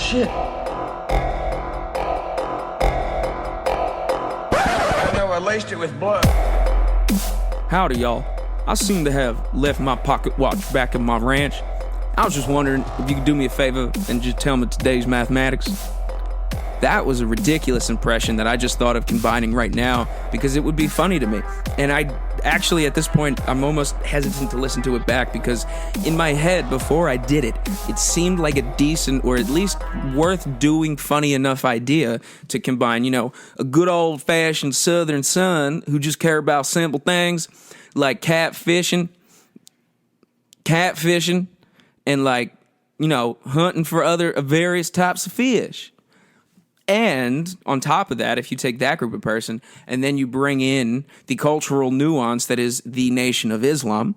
shit. I know I laced it with blood. Howdy, y'all. I seem to have left my pocket watch back at my ranch. I was just wondering if you could do me a favor and just tell me today's mathematics. That was a ridiculous impression that I just thought of combining right now because it would be funny to me. And I actually, at this point, I'm almost hesitant to listen to it back because in my head, before I did it, it seemed like a decent or at least worth doing funny enough idea to combine, you know, a good old-fashioned southern son who just care about simple things like catfishing, and like, you know, hunting for other various types of fish. And on top of that, if you take that group of person and then you bring in the cultural nuance that is the Nation of Islam,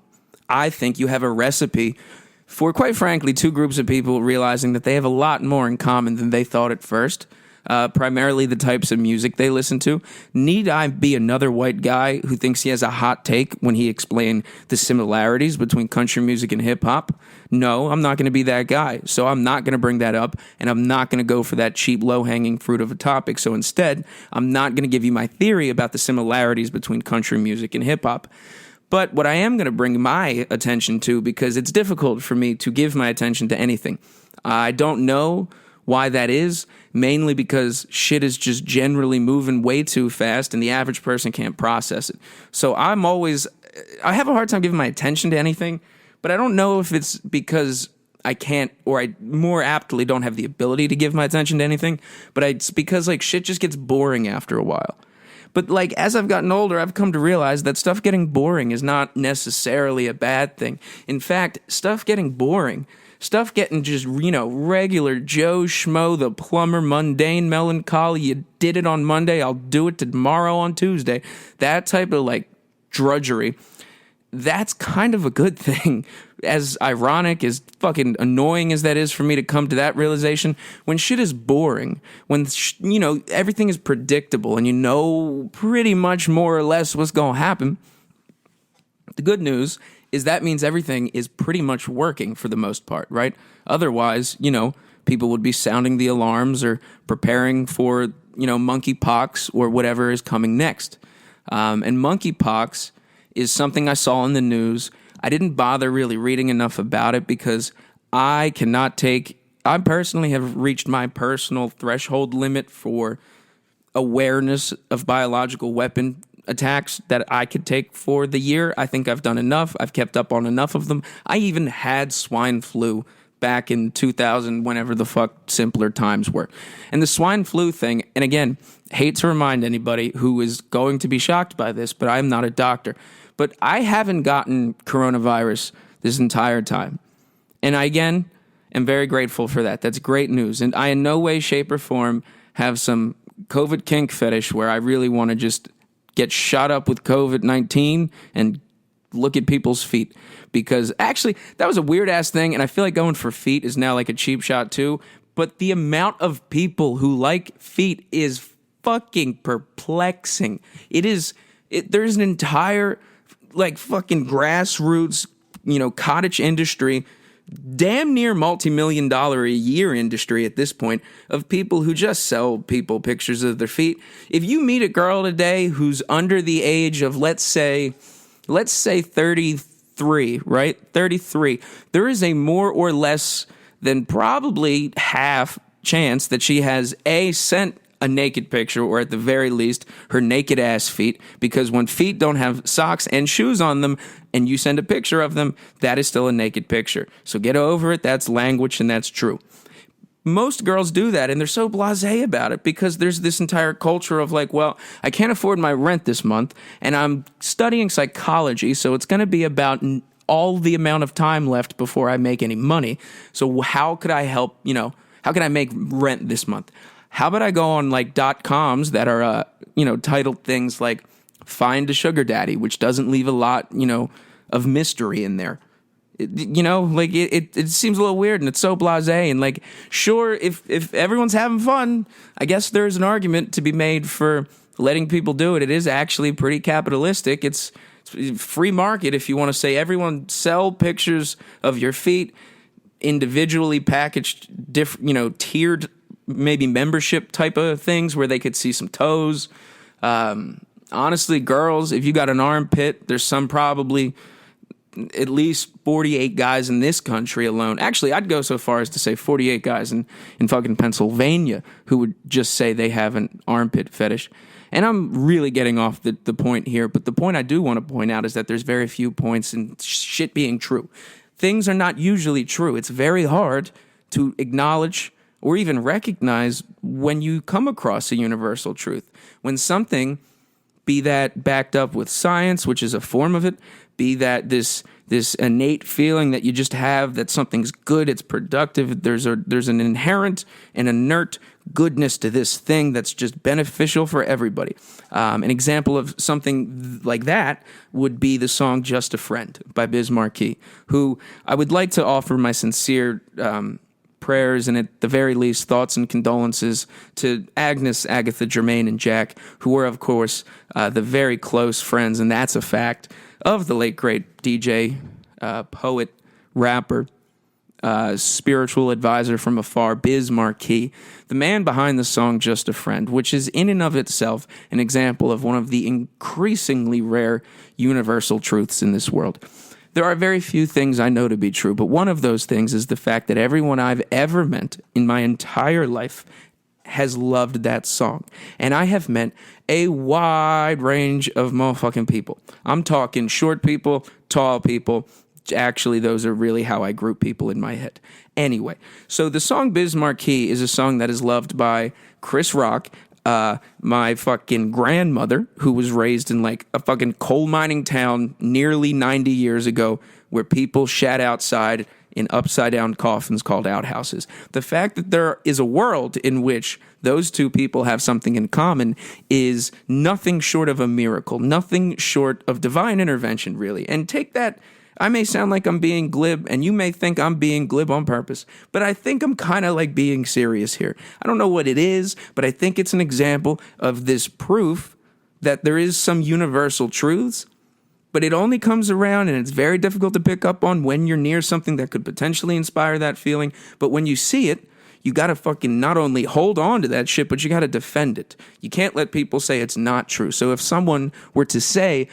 I think you have a recipe for, quite frankly, two groups of people realizing that they have a lot more in common than they thought at first. Primarily the types of music they listen to. Need I be another white guy who thinks he has a hot take when he explained the similarities between country music and hip-hop? No, I'm not going to be that guy. So I'm not going to bring that up, and I'm not going to go for that cheap, low-hanging fruit of a topic. So instead, I'm not going to give you my theory about the similarities between country music and hip-hop. But what I am going to bring my attention to, because it's difficult for me to give my attention to anything, I don't know why that is, mainly because shit is just generally moving way too fast and the average person can't process it. So I have a hard time giving my attention to anything, but I don't know if it's because I can't, or I more aptly don't have the ability to give my attention to anything, but it's because like shit just gets boring after a while. But like as I've gotten older, I've come to realize that stuff getting boring is not necessarily a bad thing. In fact, stuff getting just, you know, regular Joe Schmo, the plumber, mundane melancholy, you did it on Monday, I'll do it tomorrow on Tuesday. That type of, like, drudgery, that's kind of a good thing. As ironic, as fucking annoying as that is for me to come to that realization, when shit is boring, when, you know, everything is predictable and you know pretty much more or less what's going to happen, the good news is that means everything is pretty much working for the most part, right? Otherwise, you know, people would be sounding the alarms or preparing for, you know, monkeypox or whatever is coming next. And monkeypox is something I saw in the news. I didn't bother really reading enough about it because I personally have reached my personal threshold limit for awareness of biological weapon attacks that I could take for the year. I think I've done enough. I've kept up on enough of them. I even had swine flu back in 2000, whenever the fuck simpler times were. And the swine flu thing, and again, hate to remind anybody who is going to be shocked by this, but I'm not a doctor. But I haven't gotten coronavirus this entire time. And I, again, am very grateful for that. That's great news. And I in no way, shape, or form have some COVID kink fetish where I really want to just get shot up with COVID-19 and look at people's feet. Because actually, that was a weird-ass thing, and I feel like going for feet is now like a cheap shot too. But the amount of people who like feet is fucking perplexing. There's an entire, like, fucking grassroots, you know, cottage industry, damn near multi-million-dollar a year industry at this point, of people who just sell people pictures of their feet. If you meet a girl today who's under the age of, let's say 33, right? 33. There is a more or less than probably half chance that she has sent a naked picture, or at the very least, her naked ass feet, because when feet don't have socks and shoes on them, and you send a picture of them, that is still a naked picture. So get over it, that's language, and that's true. Most girls do that, and they're so blasé about it, because there's this entire culture of like, well, I can't afford my rent this month, and I'm studying psychology, so it's going to be about all the amount of time left before I make any money. So how could I help, how can I make rent this month? How about I go on like .coms that are, titled things like find a sugar daddy, which doesn't leave a lot, of mystery in there. It seems a little weird, and it's so blasé. And like, sure, if everyone's having fun, I guess there's an argument to be made for letting people do it. It is actually pretty capitalistic. It's free market if you want to say everyone sell pictures of your feet. individually packaged, tiered, maybe membership type of things where they could see some toes. Honestly, girls, if you got an armpit, there's some probably at least 48 guys in this country alone. Actually, I'd go so far as to say 48 guys in fucking Pennsylvania who would just say they have an armpit fetish. And I'm really getting off the point here, but the point I do want to point out is that there's very few points in shit being true. Things are not usually true. It's very hard to acknowledge or even recognize when you come across a universal truth. When something, be that backed up with science, which is a form of it, be that this innate feeling that you just have that something's good, it's productive, there's an inherent and inert goodness to this thing that's just beneficial for everybody. An example of something like that would be the song Just a Friend by Biz Markie, who I would like to offer my sincere prayers and at the very least thoughts and condolences to Agnes, Agatha, Jermaine, and Jack, who were, of course, the very close friends, and that's a fact, of the late, great DJ, poet, rapper, spiritual advisor from afar, Biz Markie, the man behind the song Just a Friend, which is in and of itself an example of one of the increasingly rare universal truths in this world. There are very few things I know to be true, but one of those things is the fact that everyone I've ever met in my entire life has loved that song. And I have met a wide range of motherfucking people. I'm talking short people, tall people. Actually, those are really how I group people in my head. Anyway, so the song Biz Markie is a song that is loved by Chris Rock, my fucking grandmother, who was raised in like a fucking coal mining town nearly 90 years ago where people shat outside in upside-down coffins called outhouses. The fact that there is a world in which those two people have something in common is nothing short of a miracle, nothing short of divine intervention, really. And take that, I may sound like I'm being glib, and you may think I'm being glib on purpose, but I think I'm kind of like being serious here. I don't know what it is, but I think it's an example of this proof that there is some universal truths, but it only comes around and it's very difficult to pick up on when you're near something that could potentially inspire that feeling. But when you see it, you got to fucking not only hold on to that shit, but you got to defend it. You can't let people say it's not true. So if someone were to say,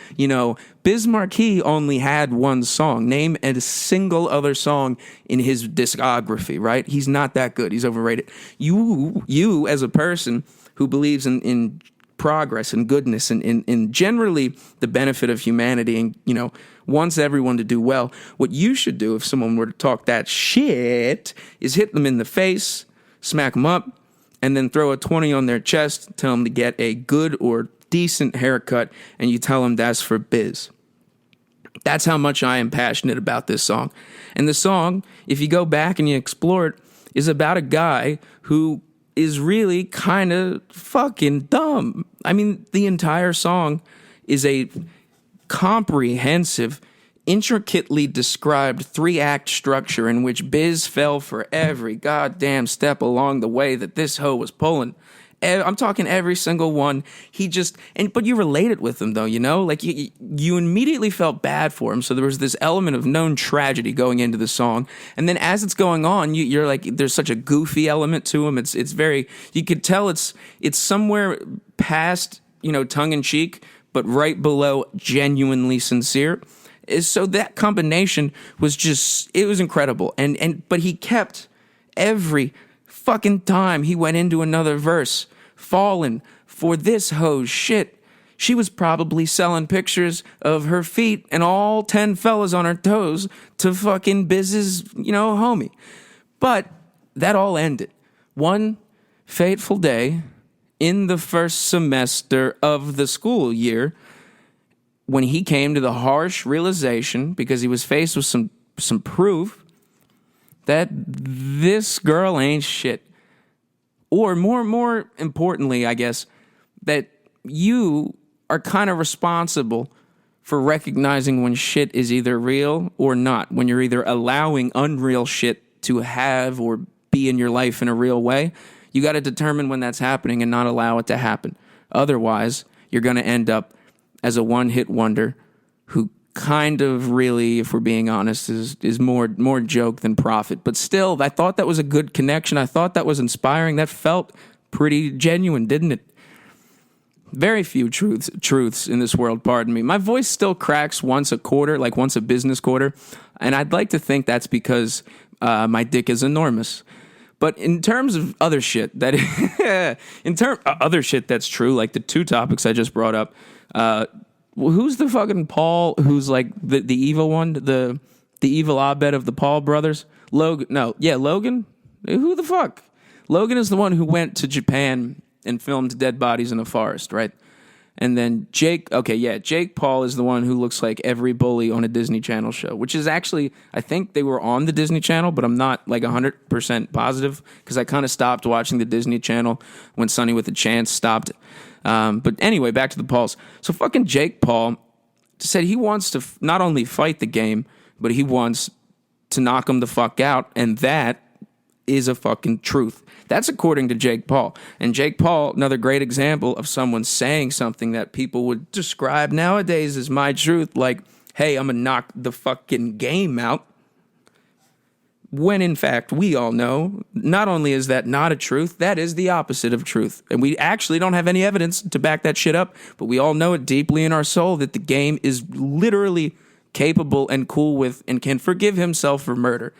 Biz Markie only had one song, name a single other song in his discography, right? He's not that good. He's overrated. You as a person who believes in progress and goodness and generally the benefit of humanity and, wants everyone to do well, what you should do if someone were to talk that shit is hit them in the face, smack them up, and then throw a 20 on their chest, tell them to get a good or decent haircut, and you tell them that's for Biz. That's how much I am passionate about this song. And the song, if you go back and you explore it, is about a guy who is really kind of fucking dumb. I mean, the entire song is a comprehensive, intricately described 3-act structure in which Biz fell for every goddamn step along the way that this hoe was pulling. I'm talking every single one. But you related with him though, like you immediately felt bad for him. So there was this element of known tragedy going into the song. And then as it's going on, you're like, there's such a goofy element to him. It's very, you could tell it's somewhere past, tongue in cheek, but right below genuinely sincere. So that combination was it was incredible. But he kept every fucking time he went into another verse falling for this hoe's shit. She was probably selling pictures of her feet and all 10 fellas on her toes to fucking Biz's, homie. But that all ended one fateful day in the first semester of the school year when he came to the harsh realization, because he was faced with some proof, that this girl ain't shit. Or more importantly, I guess, that you are kind of responsible for recognizing when shit is either real or not, when you're either allowing unreal shit to have or be in your life in a real way. You got to determine when that's happening and not allow it to happen. Otherwise, you're going to end up as a one-hit wonder who kind of really, if we're being honest, is more joke than profit. But still, I thought that was a good connection. I thought that was inspiring. That felt pretty genuine, didn't it? Very few truths in this world, pardon me. My voice still cracks once a quarter, like once a business quarter, and I'd like to think that's because my dick is enormous. But in terms of other shit, other shit that's true, like the two topics I just brought up, who's the fucking Paul? Who's like the evil one, the evil Abed of the Paul brothers? Logan? No, yeah, Logan. Who the fuck? Logan is the one who went to Japan and filmed dead bodies in a forest, right? And then Jake Paul is the one who looks like every bully on a Disney Channel show, which is actually, I think they were on the Disney Channel, but I'm not like 100% positive because I kind of stopped watching the Disney Channel when Sunny with a Chance stopped. But anyway, back to the Pauls. So fucking Jake Paul said he wants to not only fight the game, but he wants to knock him the fuck out, and that is a fucking truth. That's according to Jake Paul. And Jake Paul, another great example of someone saying something that people would describe nowadays as my truth, like, hey, I'm gonna knock the fucking game out. When in fact, we all know, not only is that not a truth, that is the opposite of truth. And we actually don't have any evidence to back that shit up, but we all know it deeply in our soul that the game is literally capable and cool with and can forgive himself for murder.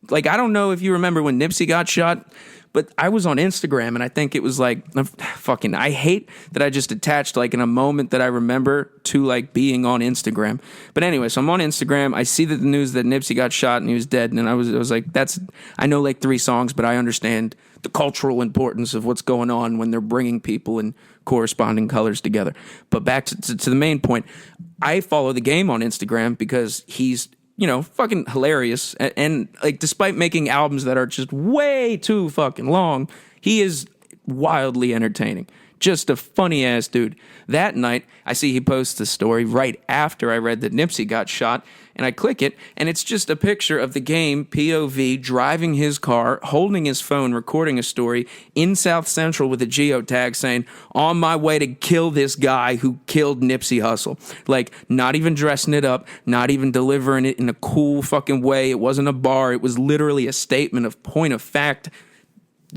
Like, I don't know if you remember when Nipsey got shot, but I was on Instagram, and I think it was like, I hate that I just attached, like, in a moment that I remember to, like, being on Instagram. But anyway, so I'm on Instagram. I see that the news that Nipsey got shot and he was dead, and I was like, I know, like, 3 songs, but I understand the cultural importance of what's going on when they're bringing people in corresponding colors together. But back to the main point, I follow the game on Instagram because he's, fucking hilarious. And like, despite making albums that are just way too fucking long, he is wildly entertaining. Just a funny ass dude. That night, I see he posts a story right after I read that Nipsey got shot, and I click it, and it's just a picture of the game POV driving his car, holding his phone, recording a story in South Central with a geotag saying, on my way to kill this guy who killed Nipsey Hussle. Like, not even dressing it up, not even delivering it in a cool fucking way. It wasn't a bar. It was literally a statement of point of fact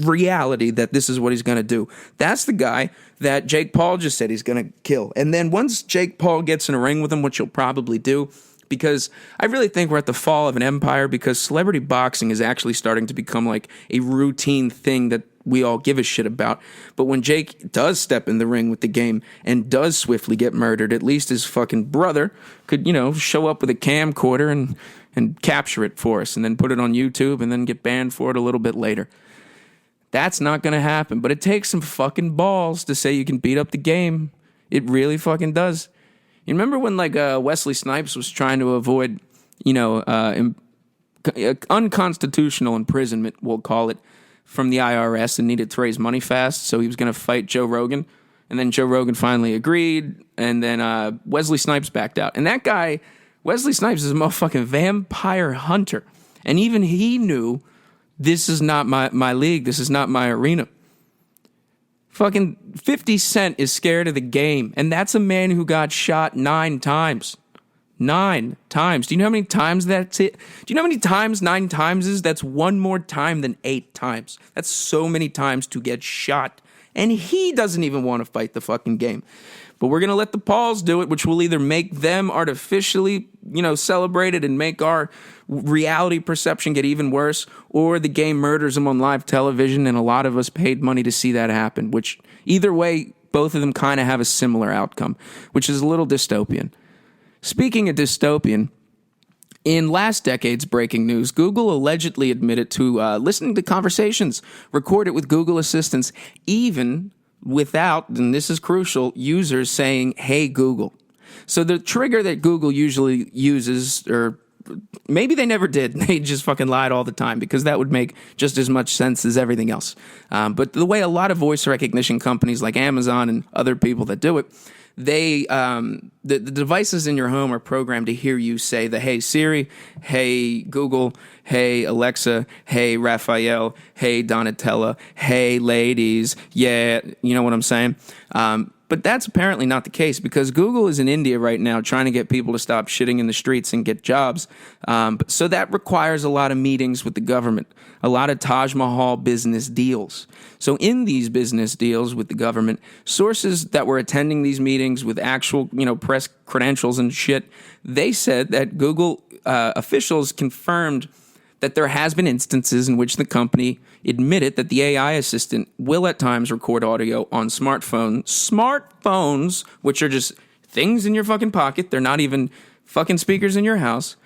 reality that this is what he's going to do. That's the guy that Jake Paul just said he's going to kill. And then once Jake Paul gets in a ring with him, which he'll probably do, because I really think we're at the fall of an empire, because celebrity boxing is actually starting to become like a routine thing that we all give a shit about. But when Jake does step in the ring with the game and does swiftly get murdered, at least his fucking brother could, show up with a camcorder and capture it for us and then put it on YouTube and then get banned for it a little bit later. That's not going to happen, but it takes some fucking balls to say you can beat up the game. It really fucking does. You remember when, like, Wesley Snipes was trying to avoid, unconstitutional imprisonment, we'll call it, from the IRS and needed to raise money fast, so he was going to fight Joe Rogan, and then Joe Rogan finally agreed, and then Wesley Snipes backed out. And that guy, Wesley Snipes, is a motherfucking vampire hunter, and even he knew, this is not my league. This is not my arena. Fucking 50 Cent is scared of the game. And that's a man who got shot 9 times. 9 times. Do you know how many times that's it? Do you know how many times 9 times is? That's 1 more time than 8 times. That's so many times to get shot. And he doesn't even want to fight the fucking game. But we're going to let the Pauls do it, which will either make them artificially, celebrated and make our reality perception get even worse, or the game murders them on live television, and a lot of us paid money to see that happen, which either way, both of them kind of have a similar outcome, which is a little dystopian. Speaking of dystopian, in last decade's breaking news, Google allegedly admitted to listening to conversations recorded with Google assistants, even without, and this is crucial, users saying, hey, Google. So the trigger that Google usually uses, or maybe they never did, they just fucking lied all the time, because that would make just as much sense as everything else. But the way a lot of voice recognition companies like Amazon and other people that do it, they the devices in your home are programmed to hear you say the hey Siri, hey Google, hey Alexa, hey Raphael, hey Donatella, hey ladies, yeah, you know what I'm saying? But that's apparently not the case because Google is in India right now trying to get people to stop shitting in the streets and get jobs. So that requires a lot of meetings with the government, a lot of Taj Mahal business deals. So in these business deals with the government, sources that were attending these meetings with actual, press credentials and shit, they said that Google officials confirmed that there has been instances in which the company admitted that the AI assistant will at times record audio on smartphones, which are just things in your fucking pocket. They're not even fucking speakers in your house,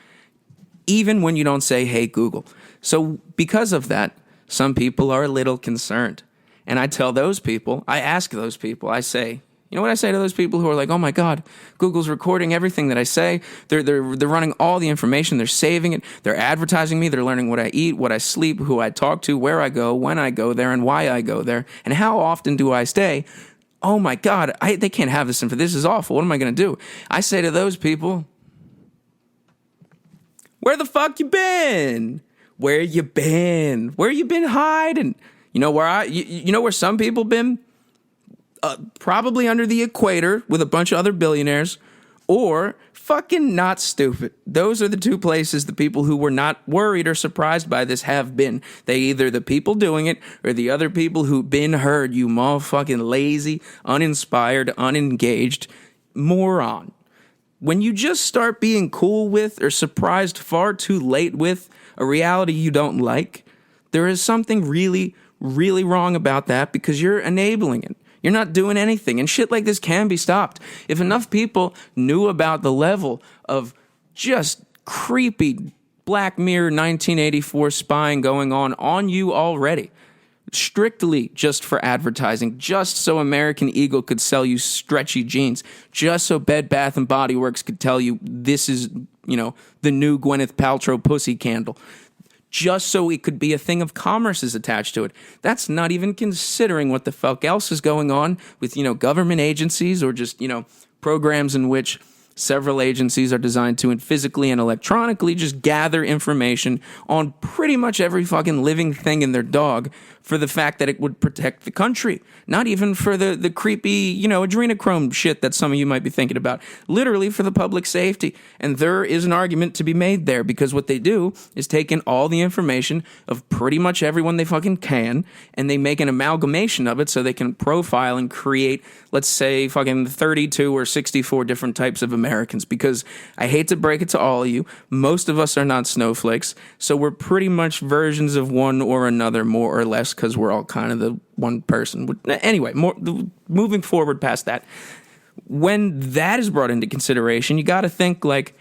even when you don't say, "Hey, Google." So because of that, some people are a little concerned. And I tell those people, I ask those people, I say, you know what I say to those people who are like, "Oh my God, Google's recording everything that I say. They're running all the information. They're saving it. They're advertising me. They're learning what I eat, what I sleep, who I talk to, where I go, when I go there, and why I go there, and how often do I stay. Oh my God, they can't have this info. This is awful. What am I going to do?" I say to those people, "Where the fuck you been? Where you been? Where you been hiding? You know where where some people been? Probably under the equator with a bunch of other billionaires, or fucking not stupid. Those are the two places the people who were not worried or surprised by this have been. They either the people doing it or the other people who've been heard, you motherfucking lazy, uninspired, unengaged moron. When you just start being cool with or surprised far too late with a reality you don't like, there is something really, really wrong about that because you're enabling it. You're not doing anything. And shit like this can be stopped. If enough people knew about the level of just creepy Black Mirror 1984 spying going on you already, strictly just for advertising, just so American Eagle could sell you stretchy jeans, just so Bed Bath & Body Works could tell you this is, the new Gwyneth Paltrow pussy candle, just so it could be a thing of commerce is attached to it. That's not even considering what the fuck else is going on with, government agencies or just, programs in which several agencies are designed to and physically and electronically just gather information on pretty much every fucking living thing in their dog for the fact that it would protect the country. Not even for the creepy, adrenochrome shit that some of you might be thinking about. Literally for the public safety. And there is an argument to be made there because what they do is take in all the information of pretty much everyone they fucking can and they make an amalgamation of it so they can profile and create, let's say, fucking 32 or 64 different types of Americans. Because I hate to break it to all of you, most of us are not snowflakes, so we're pretty much versions of one or another, more or less, because we're all kind of the one person. Anyway, moving forward past that, when that is brought into consideration, you got to think like,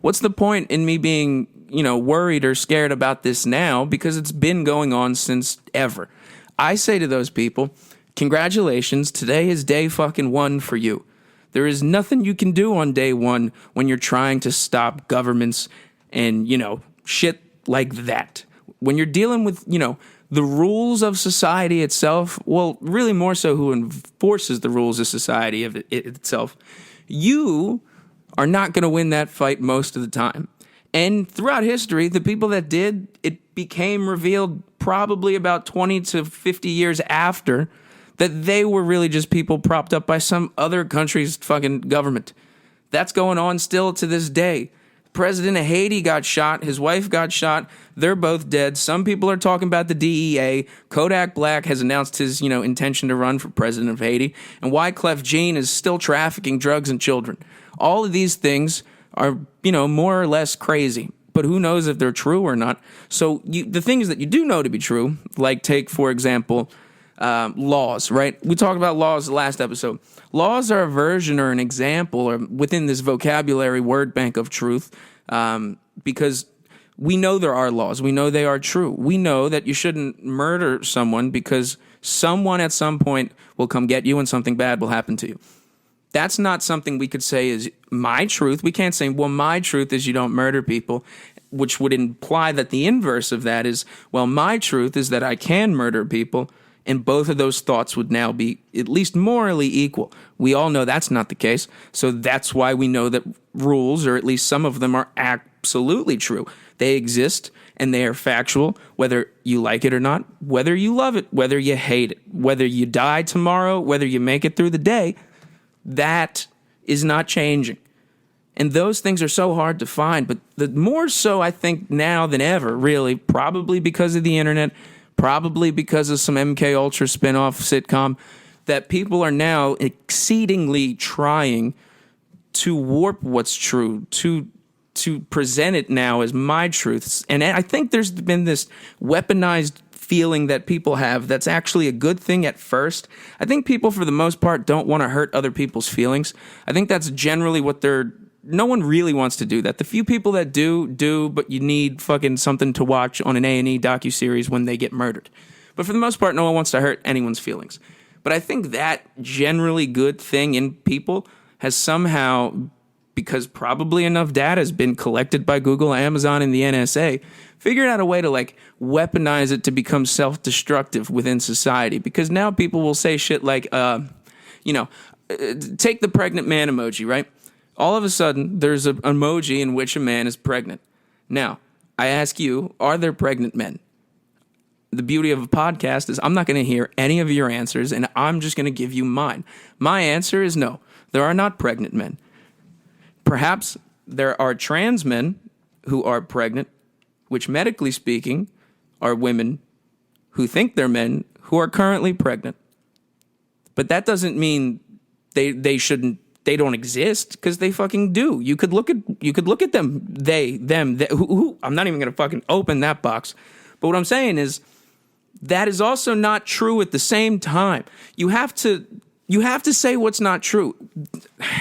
what's the point in me being, worried or scared about this now? Because it's been going on since ever. I say to those people, congratulations, today is day fucking one for you. There is nothing you can do on day one when you're trying to stop governments and, shit like that. When you're dealing with, the rules of society itself, well, really more so who enforces the rules of society of itself, you are not going to win that fight most of the time. And throughout history, the people that did, it became revealed probably about 20 to 50 years after that they were really just people propped up by some other country's fucking government. That's going on still to this day. President of Haiti got shot. His wife got shot. They're both dead. Some people are talking about the DEA. Kodak Black has announced his, intention to run for president of Haiti. And Wyclef Jean is still trafficking drugs and children. All of these things are, more or less crazy. But who knows if they're true or not. So the things that you do know to be true, like take, for example, laws, right? We talked about laws the last episode. Laws are a version or an example or within this vocabulary word bank of truth because we know there are laws. We know they are true. We know that you shouldn't murder someone because someone at some point will come get you and something bad will happen to you. That's not something we could say is my truth. We can't say, well, my truth is you don't murder people, which would imply that the inverse of that is, well, my truth is that I can murder people. And both of those thoughts would now be at least morally equal. We all know that's not the case. So that's why we know that rules, or at least some of them, are absolutely true. They exist and they are factual, whether you like it or not, whether you love it, whether you hate it, whether you die tomorrow, whether you make it through the day. That is not changing. And those things are so hard to find, but the more so I think now than ever, really, probably because of the internet, probably because of some MK Ultra spinoff sitcom, that people are now exceedingly trying to warp what's true, to present it now as my truths. And I think there's been this weaponized feeling that people have that's actually a good thing at first. I think people, for the most part, don't want to hurt other people's feelings. I think that's generally what no one really wants to do that. The few people that do, but you need fucking something to watch on an A&E docuseries when they get murdered. But for the most part, no one wants to hurt anyone's feelings. But I think that generally good thing in people has somehow, because probably enough data has been collected by Google, Amazon, and the NSA, figured out a way to like weaponize it to become self-destructive within society. Because now people will say shit like, take the pregnant man emoji, right? All of a sudden, there's an emoji in which a man is pregnant. Now, I ask you, are there pregnant men? The beauty of a podcast is I'm not going to hear any of your answers, and I'm just going to give you mine. My answer is no. There are not pregnant men. Perhaps there are trans men who are pregnant, which medically speaking are women who think they're men who are currently pregnant. But that doesn't mean they don't exist, because they fucking do. You could look at them, them, who I'm not even going to fucking open that box. But what I'm saying is that is also not true at the same time. You have to say what's not true.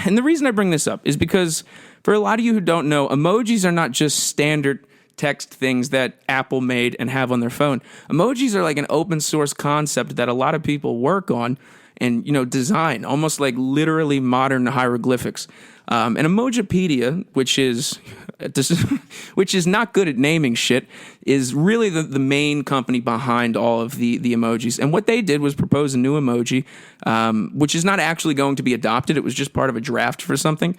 And the reason I bring this up is because for a lot of you who don't know, emojis are not just standard text things that Apple made and have on their phone. Emojis are like an open source concept that a lot of people work on and, design, almost like literally modern hieroglyphics. And Emojipedia, which is not good at naming shit, is really the main company behind all of the emojis. And what they did was propose a new emoji, which is not actually going to be adopted. It was just part of a draft for something.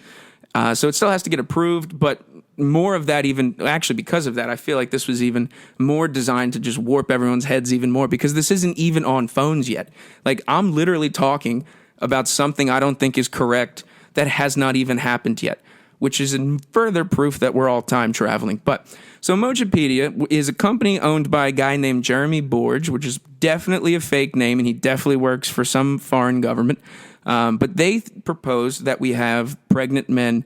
So it still has to get approved, but more of that, even actually because of that, I feel like this was even more designed to just warp everyone's heads even more, because this isn't even on phones yet. Like, I'm literally talking about something I don't think is correct that has not even happened yet, which is further proof that we're all time traveling. But so Emojipedia is a company owned by a guy named Jeremy Borge, which is definitely a fake name, and he definitely works for some foreign government. But they propose that we have pregnant men,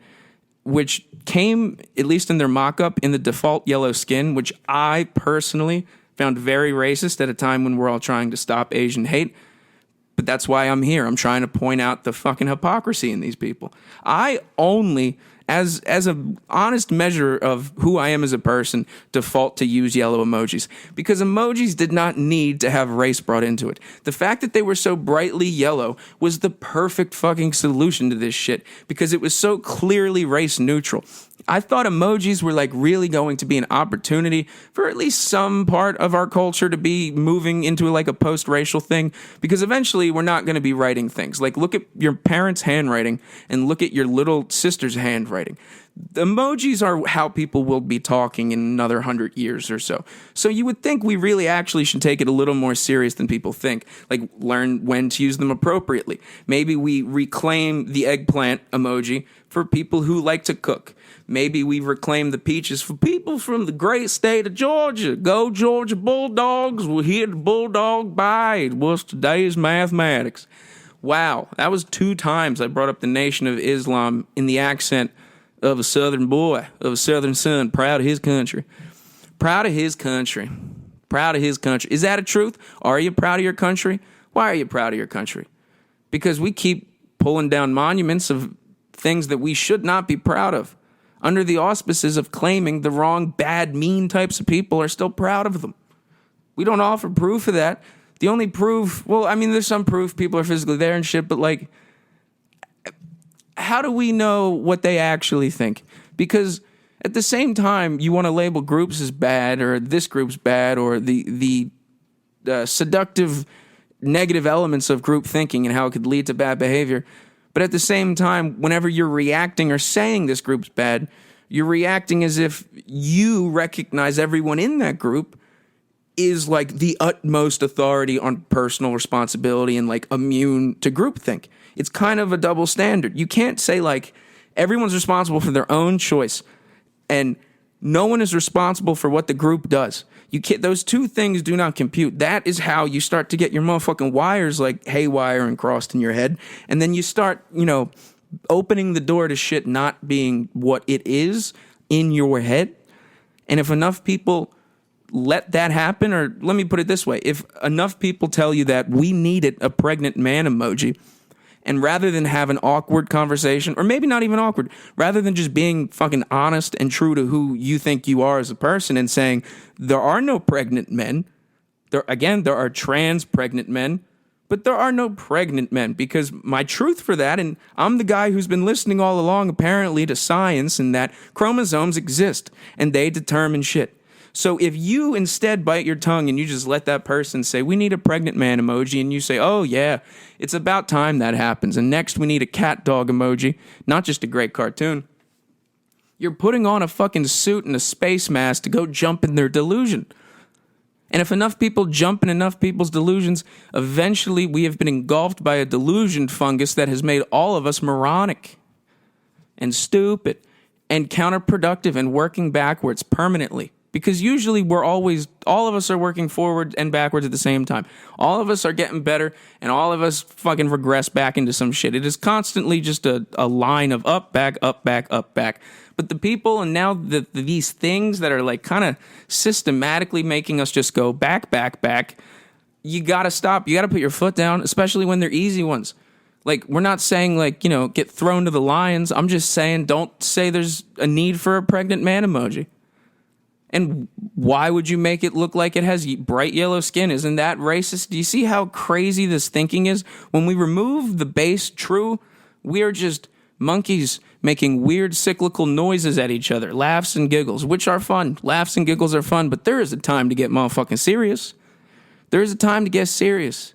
which came, at least in their mock-up, in the default yellow skin, which I personally found very racist at a time when we're all trying to stop Asian hate. But that's why I'm here. I'm trying to point out the fucking hypocrisy in these people. I only, as an honest measure of who I am as a person, default to use yellow emojis, because emojis did not need to have race brought into it. The fact that they were so brightly yellow was the perfect fucking solution to this shit, because it was so clearly race neutral. I thought emojis were like really going to be an opportunity for at least some part of our culture to be moving into like a post-racial thing, because eventually we're not going to be writing things. Like, look at your parents' handwriting and look at your little sister's handwriting. The emojis are how people will be talking in another 100 years or so. So you would think we really actually should take it a little more serious than people think. Like, learn when to use them appropriately. Maybe we reclaim the eggplant emoji for people who like to cook. Maybe we reclaim the peaches for people from the great state of Georgia. Go Georgia Bulldogs. We'll hit the Bulldog bye. What's today's mathematics? Wow, that was 2 times I brought up the Nation of Islam in the accent of a southern boy, of a southern son, proud of his country. Proud of his country. Proud of his country. Is that a truth? Are you proud of your country? Why are you proud of your country? Because we keep pulling down monuments of things that we should not be proud of, under the auspices of claiming the wrong, bad, mean types of people are still proud of them. We don't offer proof of that. The only proof, well, I mean, there's some proof people are physically there and shit, but like, how do we know what they actually think? Because at the same time, you want to label groups as bad, or this group's bad, or the seductive negative elements of group thinking and how it could lead to bad behavior. But at the same time, whenever you're reacting or saying this group's bad, You're reacting as if you recognize everyone in that group is like the utmost authority on personal responsibility and like immune to groupthink. It's kind of a double standard. You can't say like everyone's responsible for their own choice and no one is responsible for what the group does. You can't, those two things do not compute. That is how you start to get your motherfucking wires like haywire and crossed in your head. And then you start, opening the door to shit not being what it is in your head. And if enough people let that happen, or let me put it this way, if enough people tell you that we needed a pregnant man emoji, and rather than have an awkward conversation, or maybe not even awkward, rather than just being fucking honest and true to who you think you are as a person and saying, there are no pregnant men, there are trans pregnant men, but there are no pregnant men, because my truth for that, and I'm the guy who's been listening all along apparently to science, and that chromosomes exist, and they determine shit. So if you instead bite your tongue and you just let that person say, we need a pregnant man emoji, and you say, oh yeah, it's about time that happens, and next we need a cat dog emoji, not just a great cartoon, you're putting on a fucking suit and a space mask to go jump in their delusion. And if enough people jump in enough people's delusions, eventually we have been engulfed by a delusion fungus that has made all of us moronic and stupid and counterproductive and working backwards permanently. Because usually all of us are working forward and backwards at the same time. All of us are getting better, and all of us fucking regress back into some shit. It is constantly just a line of up, back, up, back, up, back. But the people, and now these things that are like kind of systematically making us just go back, back, back, you gotta stop. You gotta put your foot down, especially when they're easy ones. Like, we're not saying, like, get thrown to the lions. I'm just saying don't say there's a need for a pregnant man emoji. And why would you make it look like it has bright yellow skin? Isn't that racist? Do you see how crazy this thinking is? When we remove the base true, we are just monkeys making weird cyclical noises at each other, laughs and giggles, which are fun. Laughs and giggles are fun, but there is a time to get motherfucking serious. There is a time to get serious.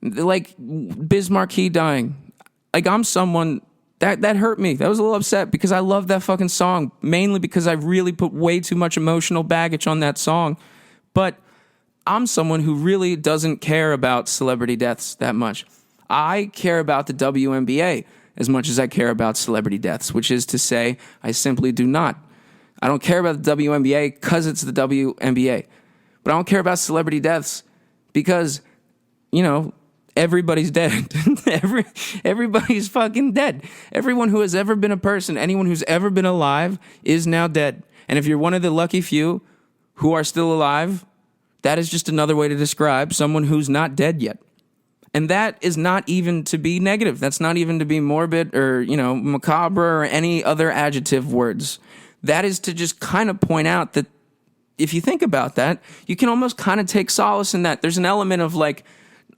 Like Bismarck dying. Like, I'm someone... That hurt me. That was a little upset because I love that fucking song, mainly because I really put way too much emotional baggage on that song. But I'm someone who really doesn't care about celebrity deaths that much. I care about the WNBA as much as I care about celebrity deaths, which is to say, I simply do not. I don't care about the WNBA because it's the WNBA. But I don't care about celebrity deaths because, everybody's dead. Everybody's fucking dead. Everyone who has ever been a person, anyone who's ever been alive is now dead. And if you're one of the lucky few who are still alive, that is just another way to describe someone who's not dead yet. And that is not even to be negative. That's not even to be morbid or, macabre or any other adjective words. That is to just kind of point out that if you think about that, you can almost kind of take solace in that. There's an element of like,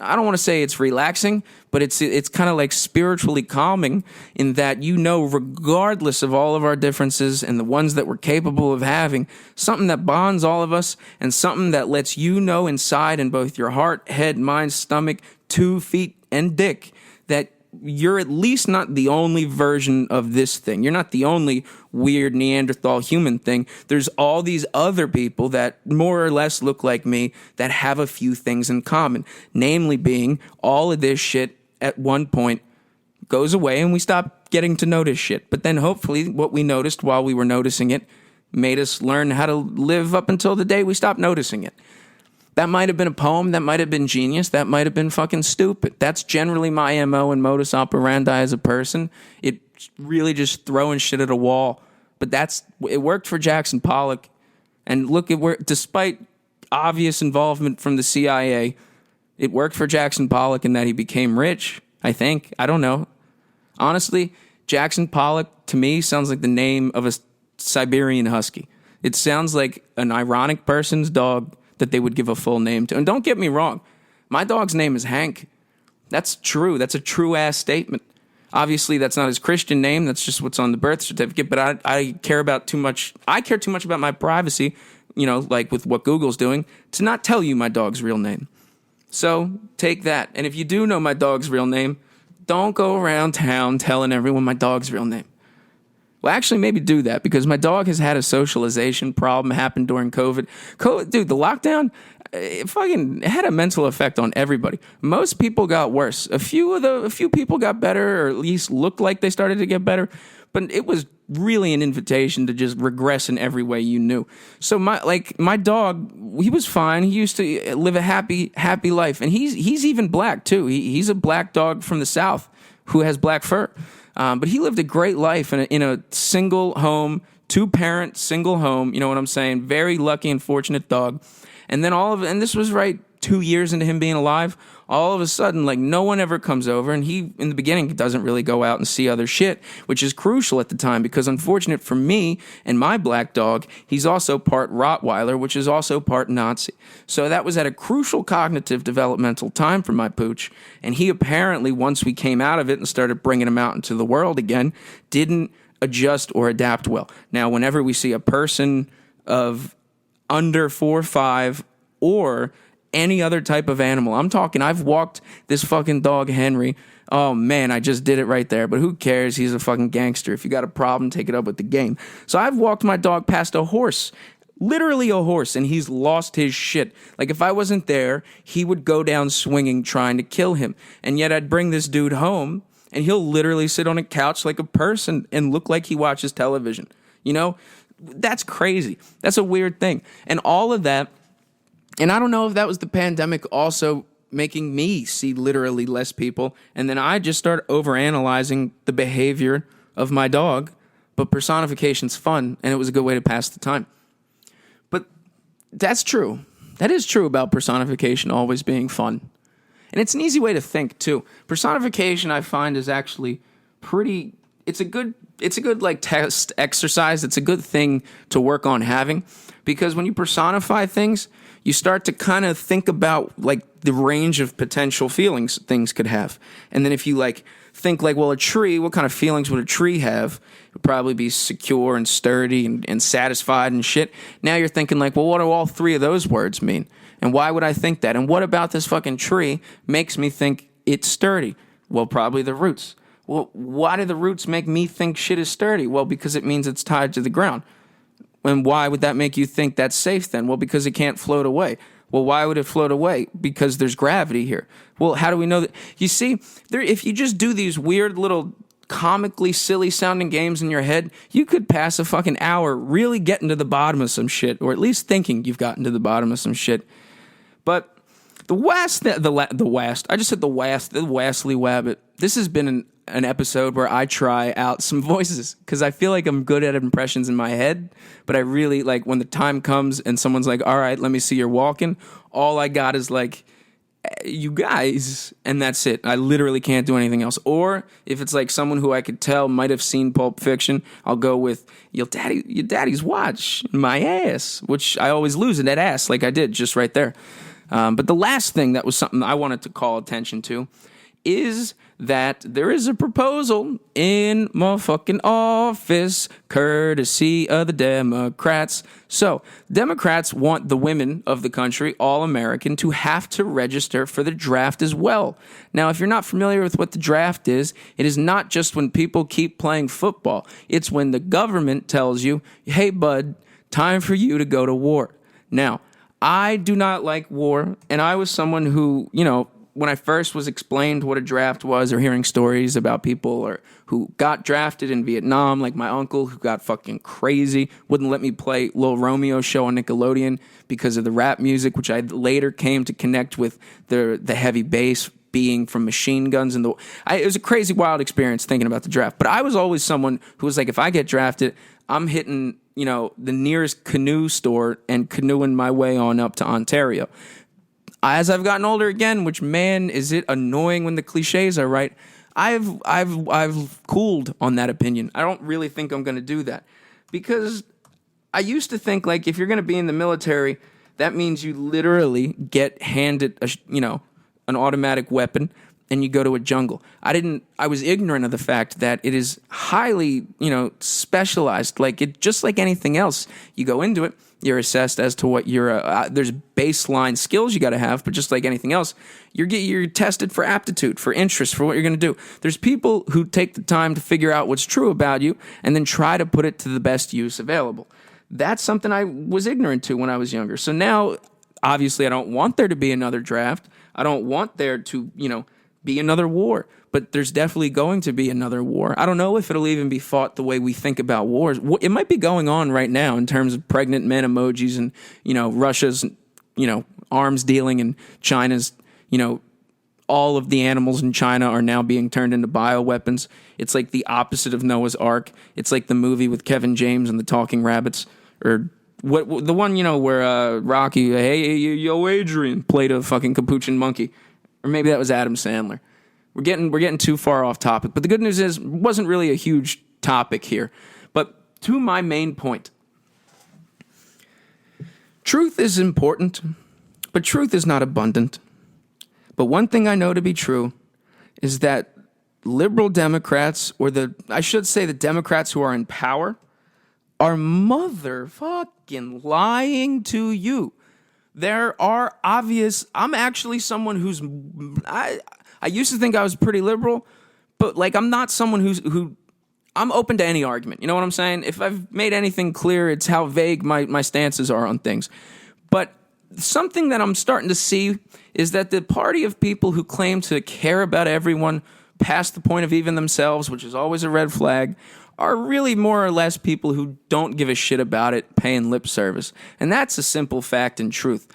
I don't want to say it's relaxing, but it's kind of like spiritually calming in that, regardless of all of our differences and the ones that we're capable of having, something that bonds all of us and something that lets inside in both your heart, head, mind, stomach, 2 feet, and dick, that you're at least not the only version of this thing. You're not the only weird Neanderthal human thing. There's all these other people that more or less look like me that have a few things in common. Namely being all of this shit at one point goes away and we stop getting to notice shit. But then hopefully what we noticed while we were noticing it made us learn how to live up until the day we stopped noticing it. That might have been a poem. That might have been genius. That might have been fucking stupid. That's generally my MO and modus operandi as a person. It's really just throwing shit at a wall. But it worked for Jackson Pollock. And look at where, despite obvious involvement from the CIA, it worked for Jackson Pollock in that he became rich, I think. I don't know. Honestly, Jackson Pollock, to me, sounds like the name of a Siberian husky. It sounds like an ironic person's dog that they would give a full name to. And don't get me wrong, my dog's name is Hank. That's true. That's a true-ass statement. Obviously, that's not his Christian name. That's just what's on the birth certificate. But I care about too much. I care too much about my privacy, like with what Google's doing, to not tell you my dog's real name. So take that. And if you do know my dog's real name, don't go around town telling everyone my dog's real name. Well, actually, maybe do that because my dog has had a socialization problem happen during COVID. Dude, the lockdown, it fucking had a mental effect on everybody. Most people got worse. A few people got better, or at least looked like they started to get better. But it was really an invitation to just regress in every way you knew. So my dog, he was fine. He used to live a happy life, and he's even black too. He's a black dog from the South who has black fur. But he lived a great life in a single home, 2-parent single home. You know what I'm saying? Very lucky and fortunate dog. And then and this was right 2 years into him being alive. All of a sudden, like, no one ever comes over, and he, in the beginning, doesn't really go out and see other shit, which is crucial at the time, because unfortunate for me and my black dog, he's also part Rottweiler, which is also part Nazi. So that was at a crucial cognitive developmental time for my pooch, and he apparently, once we came out of it and started bringing him out into the world again, didn't adjust or adapt well. Now, whenever we see a person of under 4 or 5 or any other type of animal. I'm talking, I've walked this fucking dog, Henry. Oh man, I just did it right there. But who cares? He's a fucking gangster. If you got a problem, take it up with the game. So I've walked my dog past a horse, literally a horse, and he's lost his shit. Like, if I wasn't there, he would go down swinging, trying to kill him. And yet I'd bring this dude home, and he'll literally sit on a couch like a person and look like he watches television. You know? That's crazy. That's a weird thing. And all of that, and I don't know if that was the pandemic also making me see literally less people, and then I just start overanalyzing the behavior of my dog, but personification's fun, and it was a good way to pass the time. But that's true. That is true about personification always being fun. And it's an easy way to think, too. Personification, I find, is actually pretty... It's a good like test exercise. It's a good thing to work on having, because when you personify things, you start to kind of think about like the range of potential feelings things could have. And then if you like think like, well, a tree, what kind of feelings would a tree have? It would probably be secure and sturdy and satisfied and shit. Now you're thinking like, well, what do all 3 of those words mean? And why would I think that? And what about this fucking tree makes me think it's sturdy? Well, probably the roots. Well, why do the roots make me think shit is sturdy? Well, because it means it's tied to the ground. And why would that make you think that's safe then? Well, because it can't float away. Well, why would it float away? Because there's gravity here. Well, how do we know that? You see, if you just do these weird little comically silly sounding games in your head, you could pass a fucking hour really getting to the bottom of some shit, or at least thinking you've gotten to the bottom of some shit. But the Wastly Wabbit, this has been an episode where I try out some voices, because I feel like I'm good at impressions in my head, but I really, like, when the time comes and someone's like, all right, let me see you're walking, all I got is like, you guys, and that's it. I literally can't do anything else. Or if it's like someone who I could tell might have seen Pulp Fiction, I'll go with your daddy's watch, my ass, which I always lose in that ass, like I did just right there. But the last thing that was something I wanted to call attention to is that there is a proposal in motherfucking office, courtesy of the Democrats. So, Democrats want the women of the country, all American, to have to register for the draft as well. Now, if you're not familiar with what the draft is, it is not just when people keep playing football. It's when the government tells you, hey, bud, time for you to go to war. Now, I do not like war, and I was someone who, you know, when I first was explained what a draft was, or hearing stories about people or who got drafted in Vietnam, like my uncle who got fucking crazy, wouldn't let me play Lil Romeo show on Nickelodeon because of the rap music, which I later came to connect with the heavy bass being from Machine Guns. And it was a crazy, wild experience thinking about the draft. But I was always someone who was like, if I get drafted, I'm hitting, you know, the nearest canoe store and canoeing my way on up to Ontario. As I've gotten older again, which, man, is it annoying when the cliches are right, I've cooled on that opinion. I don't really think I'm going to do that, because I used to think, like, if you're going to be in the military, that means you literally get handed an automatic weapon, and you go to a jungle. I was ignorant of the fact that it is highly, specialized. Just like anything else, you go into it, you're assessed as to what there's baseline skills you got to have, but just like anything else, you're tested for aptitude, for interest, for what you're going to do. There's people who take the time to figure out what's true about you and then try to put it to the best use available. That's something I was ignorant to when I was younger. So now, obviously, I don't want there to be another draft. I don't want there to, be another war. But there's definitely going to be another war. I don't know if it'll even be fought the way we think about wars. It might be going on right now in terms of pregnant men emojis and, Russia's, arms dealing and China's, all of the animals in China are now being turned into bioweapons. It's like the opposite of Noah's Ark. It's like the movie with Kevin James and the talking rabbits. Or what the one, where Rocky, hey, yo, Adrian, played a fucking capuchin monkey. Or maybe that was Adam Sandler. We're getting too far off topic. But the good news is, it wasn't really a huge topic here. But to my main point, truth is important, but truth is not abundant. But one thing I know to be true is that liberal Democrats, or the Democrats who are in power, are motherfucking lying to you. There are obvious. I'm actually someone who's. I used to think I was pretty liberal, but I'm not someone who. I'm open to any argument. You know what I'm saying? If I've made anything clear, it's how vague my stances are on things. But something that I'm starting to see is that the party of people who claim to care about everyone past the point of even themselves, which is always a red flag, are really more or less people who don't give a shit about it, paying lip service. And that's a simple fact and truth.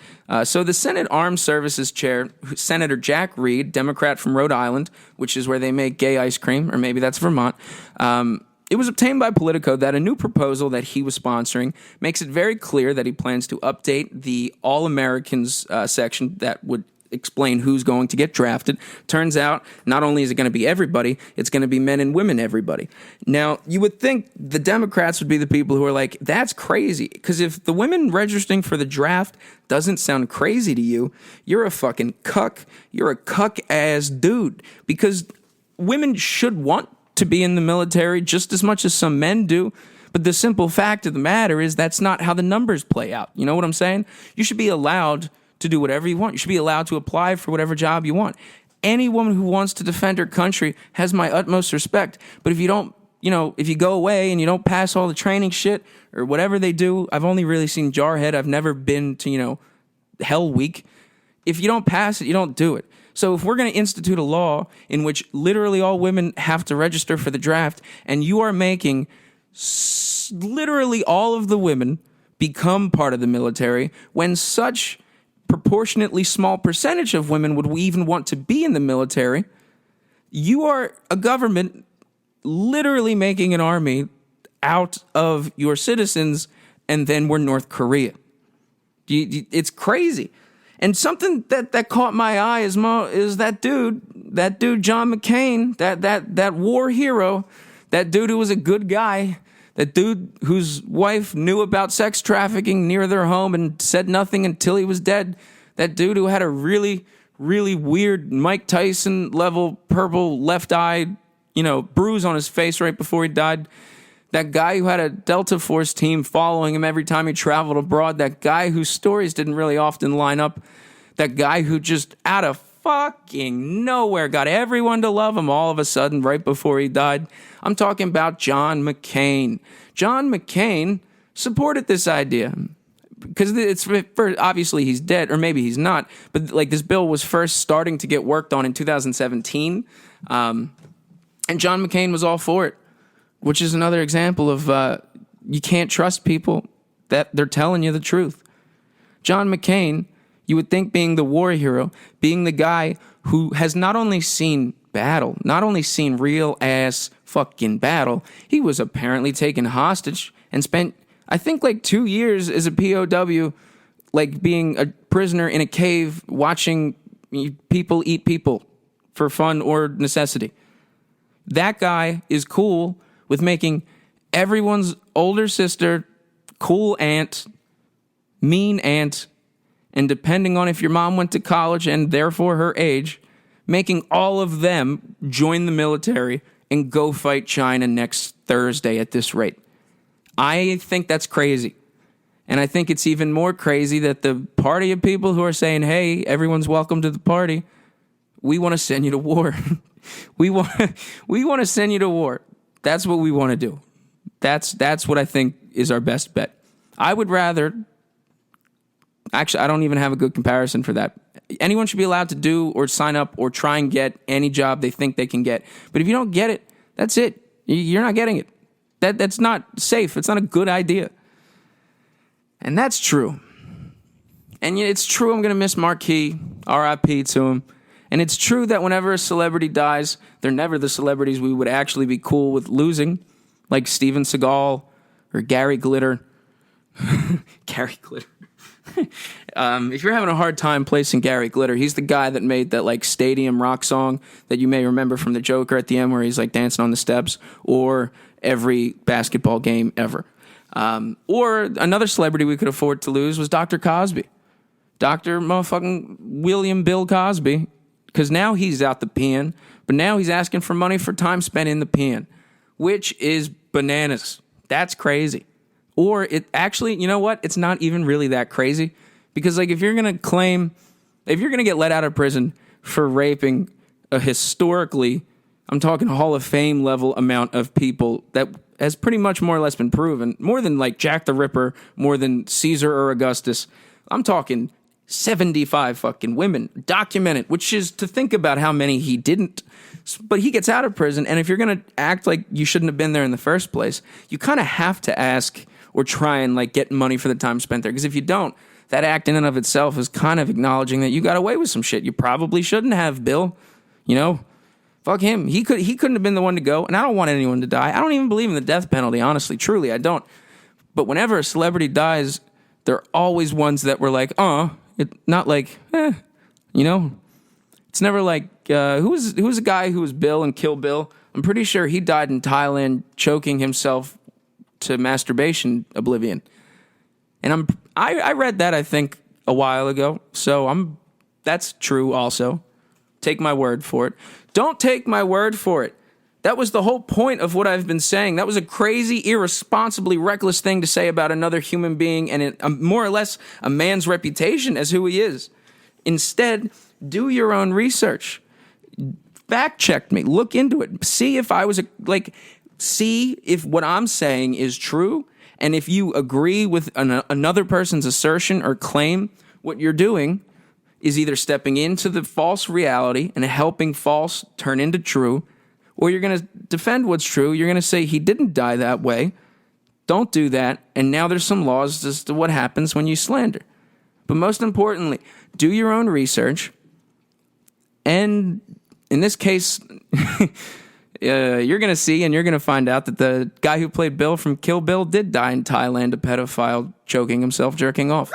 So the Senate Armed Services Chair, Senator Jack Reed, Democrat from Rhode Island, which is where they make gay ice cream, or maybe that's Vermont, it was obtained by Politico that a new proposal that he was sponsoring makes it very clear that he plans to update the All Americans section that would explain who's going to get drafted. Turns out, not only is it going to be everybody, it's going to be men and women everybody. Now, you would think the Democrats would be the people who are like, that's crazy. Because if the women registering for the draft doesn't sound crazy to you, you're a fucking cuck. You're a cuck-ass dude. Because women should want to be in the military just as much as some men do. But the simple fact of the matter is that's not how the numbers play out. You know what I'm saying? You should be allowed to do whatever you want. You should be allowed to apply for whatever job you want. Any woman who wants to defend her country has my utmost respect. But if you don't, if you go away and you don't pass all the training shit or whatever they do, I've only really seen Jarhead. I've never been to, Hell Week. If you don't pass it, you don't do it. So if we're going to institute a law in which literally all women have to register for the draft, and you are making literally all of the women become part of the military, when such proportionately small percentage of women would even want to be in the military, you are a government literally making an army out of your citizens, and then we're North Korea. It's crazy. And something that caught my eye is that dude John McCain, that war hero, that dude who was a good guy, that dude whose wife knew about sex trafficking near their home and said nothing until he was dead, that dude who had a really, really weird Mike Tyson level purple left eye, bruise on his face right before he died. That guy who had a Delta Force team following him every time he traveled abroad. That guy whose stories didn't really often line up. That guy who just out of fucking nowhere got everyone to love him all of a sudden right before he died. I'm talking about John McCain. John McCain supported this idea. Because obviously he's dead, or maybe he's not. But this bill was first starting to get worked on in 2017. And John McCain was all for it. Which is another example of you can't trust people that they're telling you the truth. John McCain, you would think being the war hero, being the guy who has not only seen battle, not only seen real ass fucking battle, he was apparently taken hostage and spent, I think, 2 years as a POW, being a prisoner in a cave watching people eat people for fun or necessity. That guy is cool with making everyone's older sister, cool aunt, mean aunt, and depending on if your mom went to college and therefore her age, making all of them join the military and go fight China next Thursday at this rate. I think that's crazy. And I think it's even more crazy that the party of people who are saying, hey, everyone's welcome to the party, we want to send you to war. we want to send you to war. That's what we want to do. That's what I think is our best bet. I would rather... Actually, I don't even have a good comparison for that. Anyone should be allowed to do or sign up or try and get any job they think they can get. But if you don't get it, that's it. You're not getting it. That's not safe. It's not a good idea. And that's true. And it's true I'm going to miss Marquis, R.I.P. to him. And it's true that whenever a celebrity dies, they're never the celebrities we would actually be cool with losing, like Steven Seagal or Gary Glitter. Gary Glitter. If you're having a hard time placing Gary Glitter, he's the guy that made that like stadium rock song that you may remember from the Joker at the end where he's like dancing on the steps, or every basketball game ever. Or another celebrity we could afford to lose was Dr. Cosby. Dr. motherfucking William Bill Cosby. Because now he's out the pen, but now he's asking for money for time spent in the pen, which is bananas. That's crazy. Or it actually, you know what? It's not even really that crazy. Because like if you're going to get let out of prison for raping a historically, I'm talking Hall of Fame level amount of people that has pretty much more or less been proven, more than like Jack the Ripper, more than Caesar or Augustus. I'm talking 75 fucking women, documented, which is to think about how many he didn't. But he gets out of prison, and if you're going to act like you shouldn't have been there in the first place, you kind of have to ask or try and like get money for the time spent there. Because if you don't, that act in and of itself is kind of acknowledging that you got away with some shit you probably shouldn't have, Bill. You know? Fuck him. He couldn't have been the one to go, and I don't want anyone to die. I don't even believe in the death penalty, honestly. Truly, I don't. But whenever a celebrity dies, there are always ones that were like, not like, you know? It's never like, who was the guy who was Bill in Kill Bill? I'm pretty sure he died in Thailand choking himself to masturbation oblivion. And I read that, I think, a while ago. So that's true also. Take my word for it. Don't take my word for it. That was the whole point of what I've been saying. That was a crazy, irresponsibly reckless thing to say about another human being and more or less a man's reputation as who he is. Instead, do your own research. Fact check me. Look into it. See if see if what I'm saying is true. And if you agree with another person's assertion or claim, what you're doing is either stepping into the false reality and helping false turn into true, or you're going to defend what's true. You're going to say he didn't die that way. Don't do that. And now there's some laws as to what happens when you slander. But most importantly, do your own research. And in this case, you're going to see and you're going to find out that the guy who played Bill from Kill Bill did die in Thailand, a pedophile choking himself, jerking off.